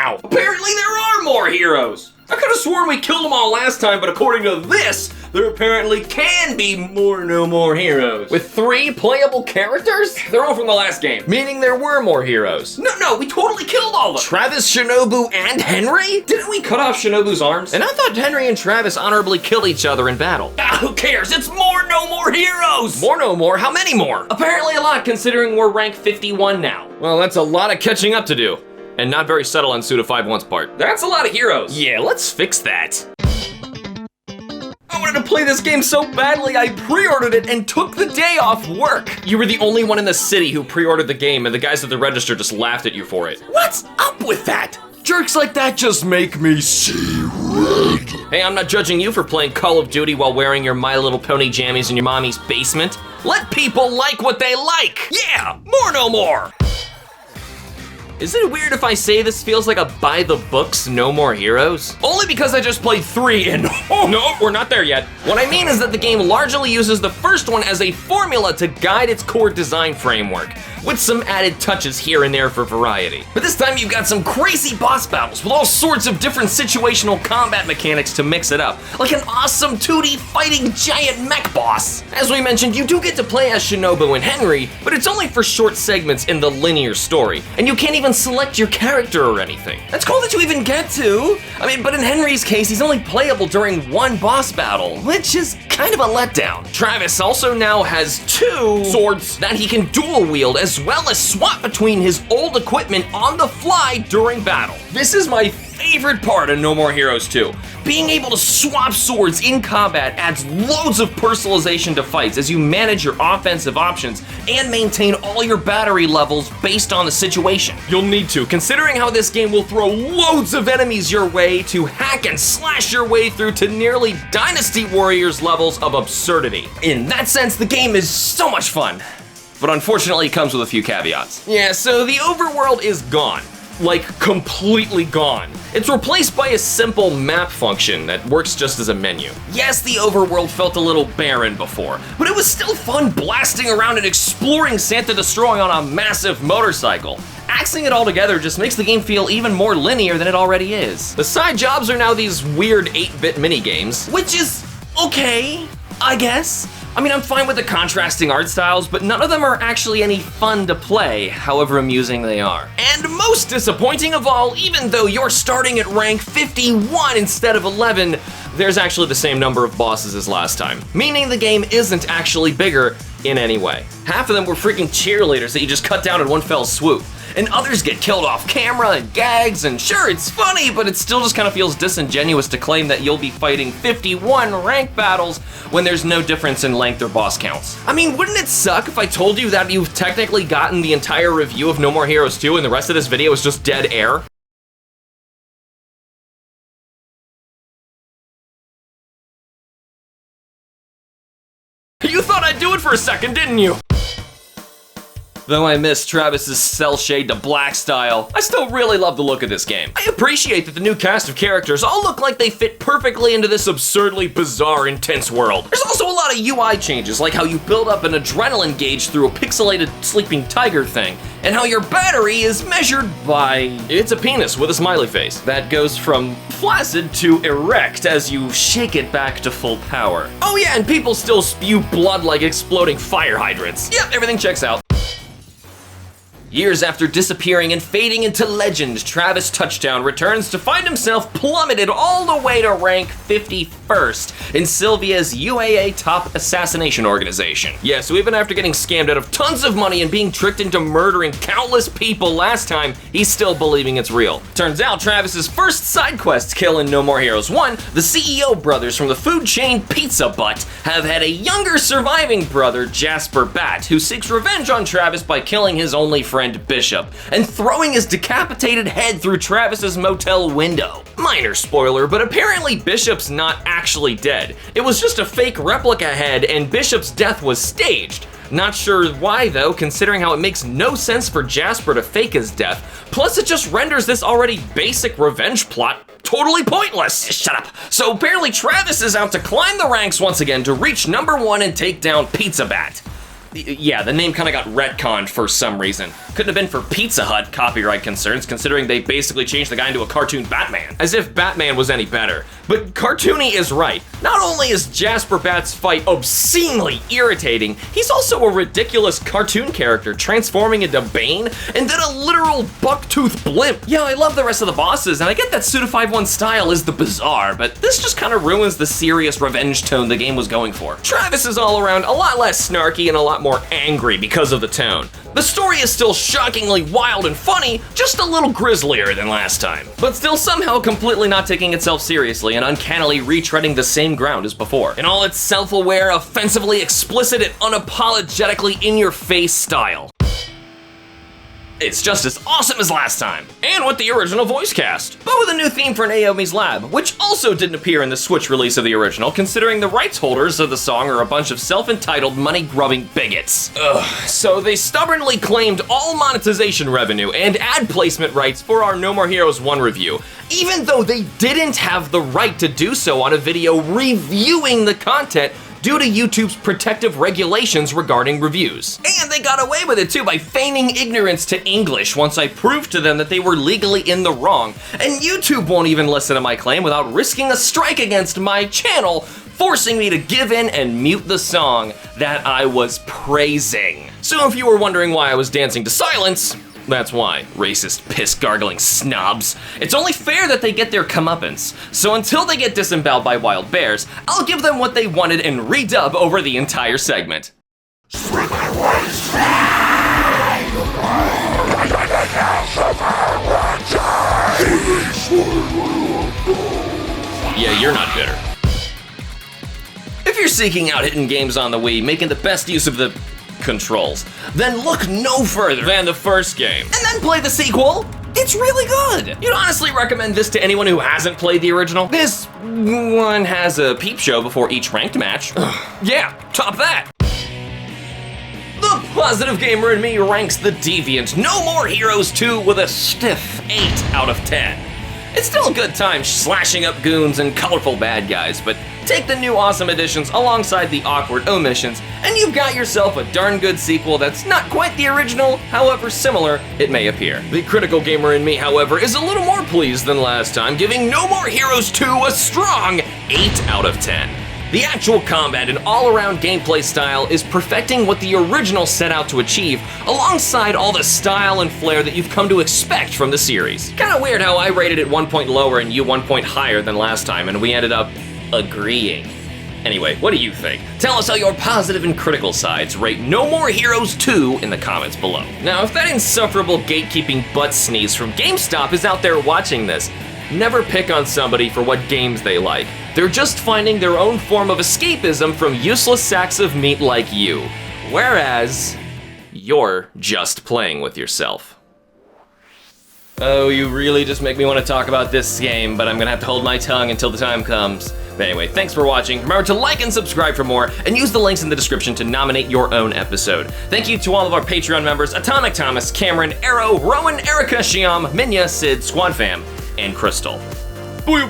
now. Apparently there are more heroes. I could have sworn we killed them all last time, but according to this, there apparently can be no more heroes. With 3 playable characters? They're all from the last game. Meaning there were more heroes. No, we totally killed all of them. Travis, Shinobu, and Henry? Didn't we cut off Shinobu's arms? And I thought Henry and Travis honorably killed each other in battle. Who cares? It's no more heroes. No more? How many more? Apparently a lot, considering we're rank 51 now. Well, that's a lot of catching up to do. And not very subtle on Suda51's part. That's a lot of heroes. Yeah, let's fix that. I wanted to play this game so badly, I pre-ordered it and took the day off work. You were the only one in the city who pre-ordered the game, and the guys at the register just laughed at you for it. What's up with that? Jerks like that just make me see red. Hey, I'm not judging you for playing Call of Duty while wearing your My Little Pony jammies in your mommy's basement. Let people like what they like. Yeah, no more. Is it weird if I say this feels like a by the books No More Heroes? Only because I just played 3 and no, we're not there yet. What I mean is that the game largely uses the first one as a formula to guide its core design framework, with some added touches here and there for variety. But this time you've got some crazy boss battles with all sorts of different situational combat mechanics to mix it up, like an awesome 2D fighting giant mech boss. As we mentioned, you do get to play as Shinobu and Henry, but it's only for short segments in the linear story, and you can't even select your character or anything. That's cool that you even get to. I mean, but in Henry's case, he's only playable during one boss battle, which is kind of a letdown. Travis also now has 2 swords that he can dual wield, as well as swap between his old equipment on the fly during battle. This is my favorite part of No More Heroes 2. Being able to swap swords in combat adds loads of personalization to fights as you manage your offensive options and maintain all your battery levels based on the situation. You'll need to, considering how this game will throw loads of enemies your way to hack and slash your way through to nearly Dynasty Warriors levels of absurdity. In that sense, the game is so much fun. But unfortunately, it comes with a few caveats. Yeah, so the overworld is gone. Like, completely gone. It's replaced by a simple map function that works just as a menu. Yes, the overworld felt a little barren before, but it was still fun blasting around and exploring Santa Destroy on a massive motorcycle. Axing it all together just makes the game feel even more linear than it already is. The side jobs are now these weird 8-bit minigames, which is okay, I guess. I mean, I'm fine with the contrasting art styles, but none of them are actually any fun to play, however amusing they are. And most disappointing of all, even though you're starting at rank 51 instead of 11, there's actually the same number of bosses as last time, meaning the game isn't actually bigger in any way. Half of them were freaking cheerleaders that you just cut down in one fell swoop, and others get killed off camera and gags, and sure, it's funny, but it still just kind of feels disingenuous to claim that you'll be fighting 51 rank battles when there's no difference in length or boss counts. I mean, wouldn't it suck if I told you that you've technically gotten the entire review of No More Heroes 2 and the rest of this video is just dead air? You thought I'd do it for a second, didn't you? Though I miss Travis's cell shade to black style, I still really love the look of this game. I appreciate that the new cast of characters all look like they fit perfectly into this absurdly bizarre, intense world. There's also a lot of UI changes, like how you build up an adrenaline gauge through a pixelated sleeping tiger thing, and how your battery is measured by... It's a penis with a smiley face that goes from flaccid to erect as you shake it back to full power. Oh yeah, and people still spew blood like exploding fire hydrants. Yep, everything checks out. Years after disappearing and fading into legend, Travis Touchdown returns to find himself plummeted all the way to rank 51st in Sylvia's UAA top assassination organization. Yeah, so even after getting scammed out of tons of money and being tricked into murdering countless people last time, he's still believing it's real. Turns out Travis's first side quest kill in No More Heroes 1, the CEO brothers from the food chain Pizza Butt have had a younger surviving brother, Jasper Bat, who seeks revenge on Travis by killing his only friend Bishop and throwing his decapitated head through Travis's motel window. Minor spoiler, but apparently Bishop's not actually dead. It was just a fake replica head and Bishop's death was staged. Not sure why though, considering how it makes no sense for Jasper to fake his death, plus it just renders this already basic revenge plot totally pointless. Shut up. So apparently Travis is out to climb the ranks once again to reach number 1 and take down Pizza Bat. Yeah, the name kind of got retconned for some reason. Couldn't have been for Pizza Hut copyright concerns, considering they basically changed the guy into a cartoon Batman. As if Batman was any better. But Cartoony is right. Not only is Jasper Bat's fight obscenely irritating, he's also a ridiculous cartoon character transforming into Bane, and then a literal buck-toothed blimp. Yeah, I love the rest of the bosses, and I get that Suda51's style is the bizarre, but this just kind of ruins the serious revenge tone the game was going for. Travis is all around a lot less snarky and a lot more angry because of the tone. The story is still shockingly wild and funny, just a little grislier than last time, but still somehow completely not taking itself seriously and uncannily retreading the same ground as before, in all its self-aware, offensively explicit, and unapologetically in-your-face style. It's just as awesome as last time, and with the original voice cast, but with a new theme for Naomi's Lab, which also didn't appear in the Switch release of the original, considering the rights holders of the song are a bunch of self-entitled, money-grubbing bigots. So they stubbornly claimed all monetization revenue and ad placement rights for our No More Heroes 1 review, even though they didn't have the right to do so on a video reviewing the content due to YouTube's protective regulations regarding reviews. And they got away with it too by feigning ignorance to English once I proved to them that they were legally in the wrong. And YouTube won't even listen to my claim without risking a strike against my channel, forcing me to give in and mute the song that I was praising. So if you were wondering why I was dancing to silence, that's why, racist, piss-gargling snobs. It's only fair that they get their comeuppance. So until they get disemboweled by wild bears, I'll give them what they wanted and redub over the entire segment. Yeah, you're not bitter. If you're seeking out hidden games on the Wii, making the best use of the controls, then look no further than the first game, and then play the sequel. It's really good. You'd honestly recommend this to anyone who hasn't played the original. This one has a peep show before each ranked match. Yeah, top that. The positive gamer in me ranks the deviant No More Heroes 2 with a stiff 8 out of 10. It's still a good time slashing up goons and colorful bad guys, but take the new awesome additions alongside the awkward omissions, and you've got yourself a darn good sequel that's not quite the original, however similar it may appear. The critical gamer in me, however, is a little more pleased than last time, giving No More Heroes 2 a strong 8 out of 10. The actual combat and all-around gameplay style is perfecting what the original set out to achieve, alongside all the style and flair that you've come to expect from the series. Kinda weird how I rated it 1 point lower and you 1 point higher than last time, and we ended up agreeing. Anyway, what do you think? Tell us how your positive and critical sides rate No More Heroes 2 in the comments below. Now, if that insufferable gatekeeping butt sneeze from GameStop is out there watching this, never pick on somebody for what games they like. They're just finding their own form of escapism from useless sacks of meat like you. Whereas, you're just playing with yourself. Oh, you really just make me want to talk about this game, but I'm gonna have to hold my tongue until the time comes. But anyway, thanks for watching. Remember to like and subscribe for more, and use the links in the description to nominate your own episode. Thank you to all of our Patreon members: Atomic Thomas, Cameron, Arrow, Rowan, Erica, Shiam, Minya, Sid, Squad Fam, and Crystal. Booyah!